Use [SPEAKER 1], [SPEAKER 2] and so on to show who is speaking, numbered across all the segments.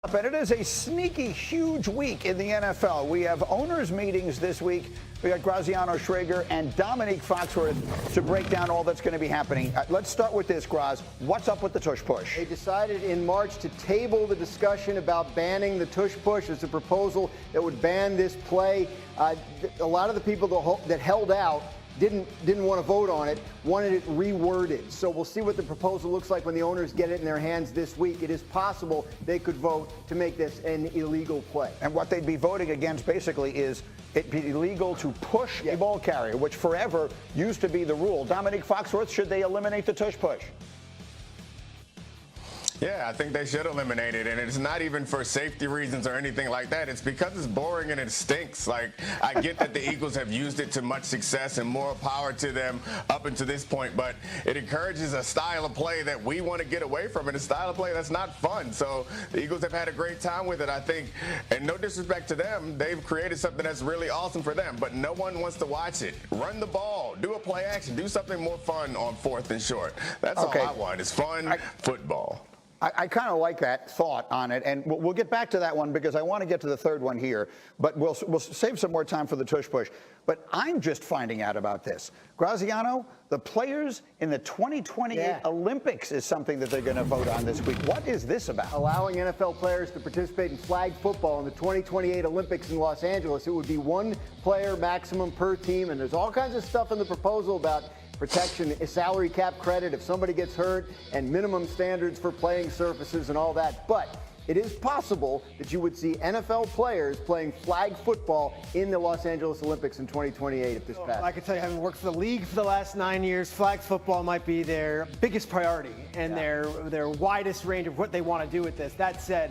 [SPEAKER 1] And it is a sneaky, huge week in the NFL. We have owners' meetings this week. We got Graziano Schrager and Dominique Foxworth to break down all that's going to be happening. Let's start with this, Graz. What's up with the tush push?
[SPEAKER 2] They decided in March to table the discussion about banning the tush push. It's a proposal that would ban this play. A lot of the people that held out didn't want to vote on it, wanted it reworded. So we'll see what the proposal looks like when the owners get it in their hands this week. It is possible they could vote to make this an illegal play.
[SPEAKER 1] And what they'd be voting against basically is it be illegal to push a ball carrier, which forever used to be the rule. Dominique Foxworth, should they eliminate the tush push?
[SPEAKER 3] Yeah, I think they should eliminate it, and it's not even for safety reasons or anything like that. It's because it's boring and it stinks. Like, I get that the Eagles have used it to much success and more power to them up until this point, but it encourages a style of play that we want to get away from, and a style of play that's not fun. So the Eagles have had a great time with it, I think, and no disrespect to them, they've created something that's really awesome for them, but no one wants to watch it. Run the ball, do a play action, do something more fun on 4th and short. That's all I want, is fun football.
[SPEAKER 1] I kind of like that thought on it, and we'll get back to that one because I want to get to the third one here, but we'll save some more time for the tush push. But I'm just finding out about this. Graziano, the players in the 2028 Olympics is something that they're going to vote on this week. What is this about?
[SPEAKER 2] Allowing NFL players to participate in flag football in the 2028 Olympics in Los Angeles. It would be one player maximum per team, and there's all kinds of stuff in the proposal about protection, salary cap credit if somebody gets hurt, and minimum standards for playing surfaces and all that. But it is possible that you would see NFL players playing flag football in the Los Angeles Olympics in 2028 if this passes.
[SPEAKER 4] I can tell you, having worked for the league for the last 9 years, flag football might be their biggest priority and their widest range of what they want to do with this. That said,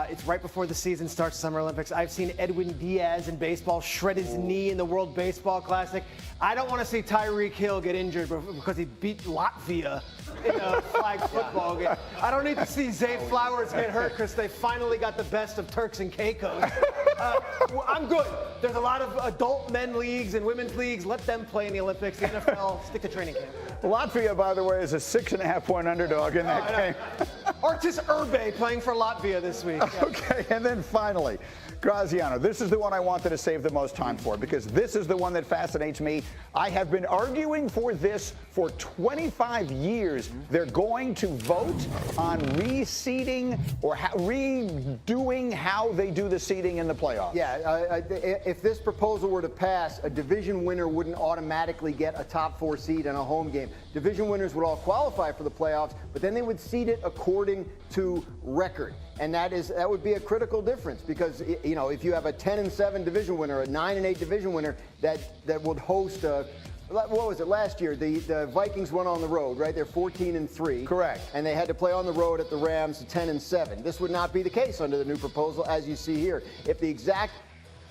[SPEAKER 4] it's right before the season starts, Summer Olympics. I've seen Edwin Diaz in baseball shred his knee in the World Baseball Classic. I don't want to see Tyreek Hill get injured because he beat Latvia in a flag football game. I don't need to see Zay Flowers get hurt because they finally got the best of Turks and Caicos. I'm good. There's a lot of adult men leagues and women's leagues. Let them play in the Olympics. The NFL, stick to training camp.
[SPEAKER 1] Latvia, by the way, is a 6.5-point underdog in that game.
[SPEAKER 4] Artis Urbe playing for Latvia this week.
[SPEAKER 1] Okay, and then finally, Graziano, this is the one I wanted to save the most time for because this is the one that fascinates me. I have been arguing for this for 25 years. They're going to vote on reseeding or redoing how they do the seeding in the playoffs.
[SPEAKER 2] Yeah, if this proposal were to pass, a division winner wouldn't automatically get a top 4 seed in a home game. Division winners would all qualify for the playoffs, but then they would seed it according to record. And that would be a critical difference because, you know, if you have a 10-7 division winner, a 9-8 division winner that would host what was it last year? The Vikings went on the road, right? They're 14-3.
[SPEAKER 1] Correct.
[SPEAKER 2] And they had to play on the road at the Rams 10-7. This would not be the case under the new proposal, as you see here. If the exact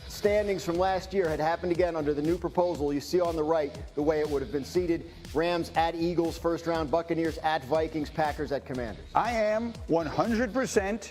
[SPEAKER 2] standings from last year had happened again under the new proposal, you see on the right the way it would have been seeded. Rams at Eagles first round, Buccaneers at Vikings, Packers at Commanders.
[SPEAKER 1] I am 100%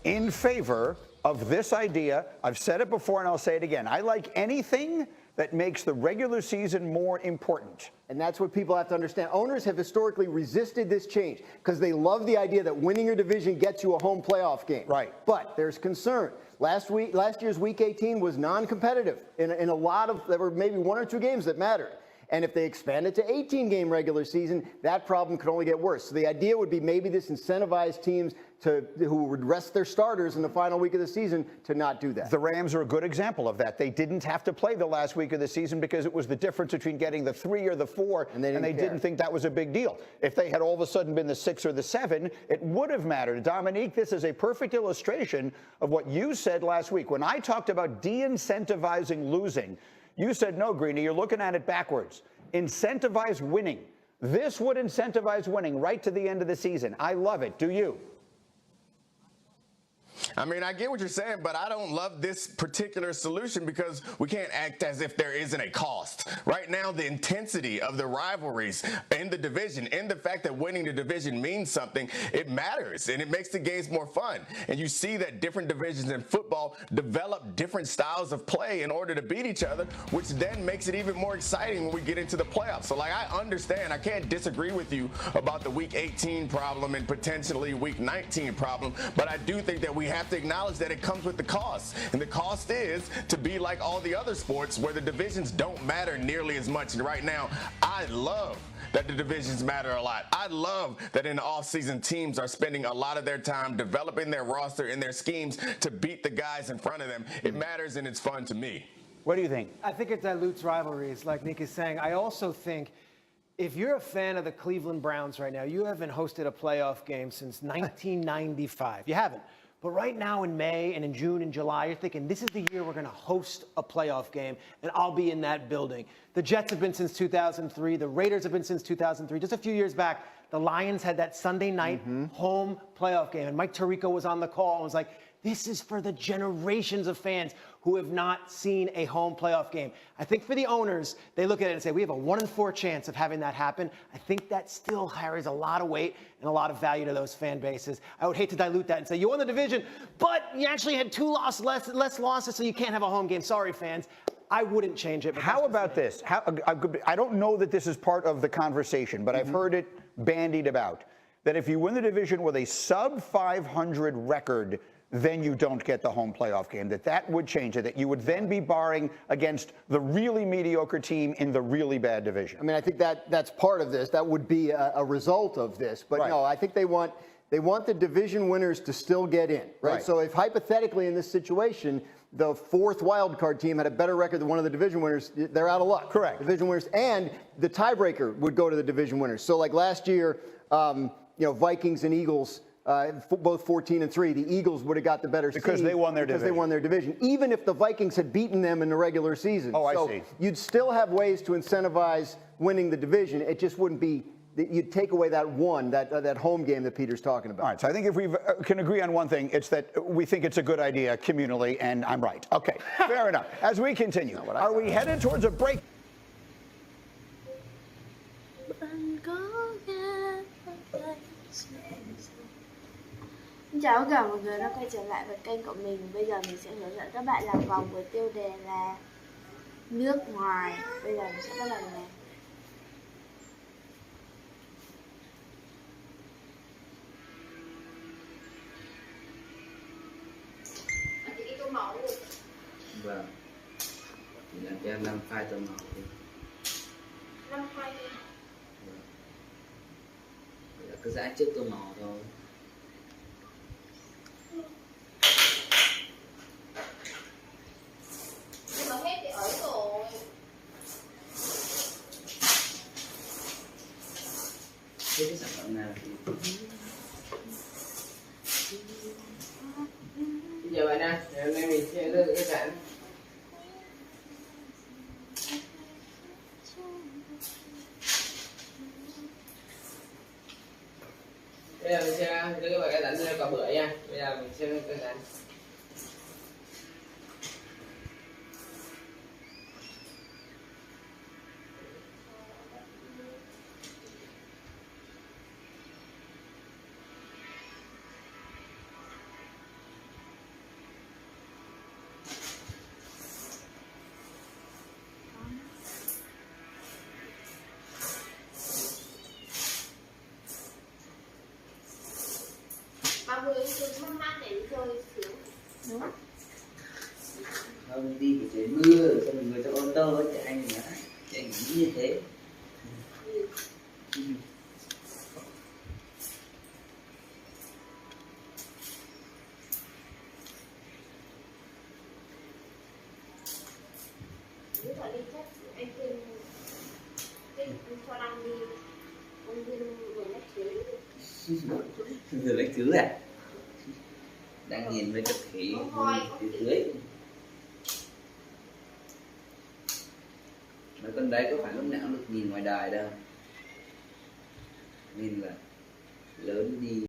[SPEAKER 1] in favor of this idea. I've said it before and I'll say it again. I like anything that makes the regular season more important.
[SPEAKER 2] And that's what people have to understand. Owners have historically resisted this change because they love the idea that winning your division gets you a home playoff game.
[SPEAKER 1] Right.
[SPEAKER 2] But there's concern. Last year's Week 18 was non-competitive in a lot of, there were maybe 1 or 2 games that mattered. And if they expand it to 18-game regular season, that problem could only get worse. So the idea would be maybe this incentivized teams who would rest their starters in the final week of the season to not do that.
[SPEAKER 1] The Rams are a good example of that. They didn't have to play the last week of the season because it was the difference between getting the 3 or the 4, and they didn't think that was a big deal. If they had all of a sudden been the 6 or the 7, it would have mattered. Dominique, this is a perfect illustration of what you said last week. When I talked about de-incentivizing losing, you said, no, Greeny, you're looking at it backwards. Incentivize winning. This would incentivize winning right to the end of the season. I love it. Do you?
[SPEAKER 3] I mean, I get what you're saying, but I don't love this particular solution because we can't act as if there isn't a cost. Right now, the intensity of the rivalries in the division and the fact that winning the division means something, it matters, and it makes the games more fun. And you see that different divisions in football develop different styles of play in order to beat each other, which then makes it even more exciting when we get into the playoffs. So, like, I understand. I can't disagree with you about the Week 18 problem and potentially Week 19 problem, but I do think that we have to acknowledge that it comes with the cost. And the cost is to be like all the other sports where the divisions don't matter nearly as much. And right now, I love that the divisions matter a lot. I love that in the offseason, teams are spending a lot of their time developing their roster and their schemes to beat the guys in front of them. It matters and it's fun to me.
[SPEAKER 1] What do you think?
[SPEAKER 4] I think it dilutes rivalries, like Nick is saying. I also think if you're a fan of the Cleveland Browns right now, you haven't hosted a playoff game since 1995. You haven't. But right now in May and in June and July, you're thinking, this is the year we're going to host a playoff game, and I'll be in that building. The Jets have been since 2003. The Raiders have been since 2003. Just a few years back, the Lions had that Sunday night home playoff game, and Mike Tirico was on the call and was like, this is for the generations of fans who have not seen a home playoff game. I think for the owners, they look at it and say, we have a 1 in 4 chance of having that happen. I think that still carries a lot of weight and a lot of value to those fan bases. I would hate to dilute that and say, you won the division, but you actually had less losses, so you can't have a home game. Sorry, fans. I wouldn't change it.
[SPEAKER 1] How about this? I don't know that this is part of the conversation, but I've heard it bandied about, that if you win the division with a sub-500 record, then you don't get the home playoff game, that would change it, that you would then be barring against the really mediocre team in the really bad division.
[SPEAKER 2] I mean, I think that's part of this. That would be a result of this. But no, I think they want the division winners to still get in, right? So if hypothetically in this situation, the 4th wild card team had a better record than one of the division winners, they're out of luck.
[SPEAKER 1] Correct.
[SPEAKER 2] Division winners, and the tiebreaker would go to the division winners. So like last year, Vikings and Eagles, both 14-3. The Eagles would have got the better seed
[SPEAKER 1] because they won their division.
[SPEAKER 2] Because they won their division, even if the Vikings had beaten them in the regular season.
[SPEAKER 1] Oh,
[SPEAKER 2] so
[SPEAKER 1] I see.
[SPEAKER 2] You'd still have ways to incentivize winning the division. It just wouldn't be. You'd take away that home game that Peter's talking about.
[SPEAKER 1] All right, so I think if we can agree on one thing, it's that we think it's a good idea communally, and I'm right. Okay, fair enough. As we continue, are we headed towards a break?
[SPEAKER 5] Xin chào tất cả mọi người đã quay trở lại với kênh của mình. Bây giờ mình sẽ hướng dẫn các bạn làm vòng với tiêu đề là nước ngoài. Bây giờ mình sẽ bắt đầu này.
[SPEAKER 6] Vâng. Thì làm cho em 5 file tô màu đi.
[SPEAKER 5] 5 file đi.
[SPEAKER 6] Vâng. Bây giờ cứ giã trước tô màu thôi.
[SPEAKER 5] Nhưng mà hết thì ở rồi.
[SPEAKER 6] Thế cái sản phẩm nào thì... Bây giờ bạn ạ, hôm nay mình sẽ đưa cái sản. Bây giờ mình sẽ đưa cái rắn ra quả bưởi nha. Bây giờ mình sẽ đưa cái rắn.
[SPEAKER 5] Mát để rơi xuống. Đúng.
[SPEAKER 6] Không đi thì trời mưa rồi xong người ta ô tô với chạy anh nữa. Chạy anh nghĩ như thế.
[SPEAKER 5] Nếu mà đi chắc anh Tuyên cho đang đi công viên vừa lách thứ.
[SPEAKER 6] Vừa lách thứ à? Đang nhìn với các khí phía dưới. Mấy con đấy có phải lúc nào được nhìn ngoài đài đâu, nên là lớn đi.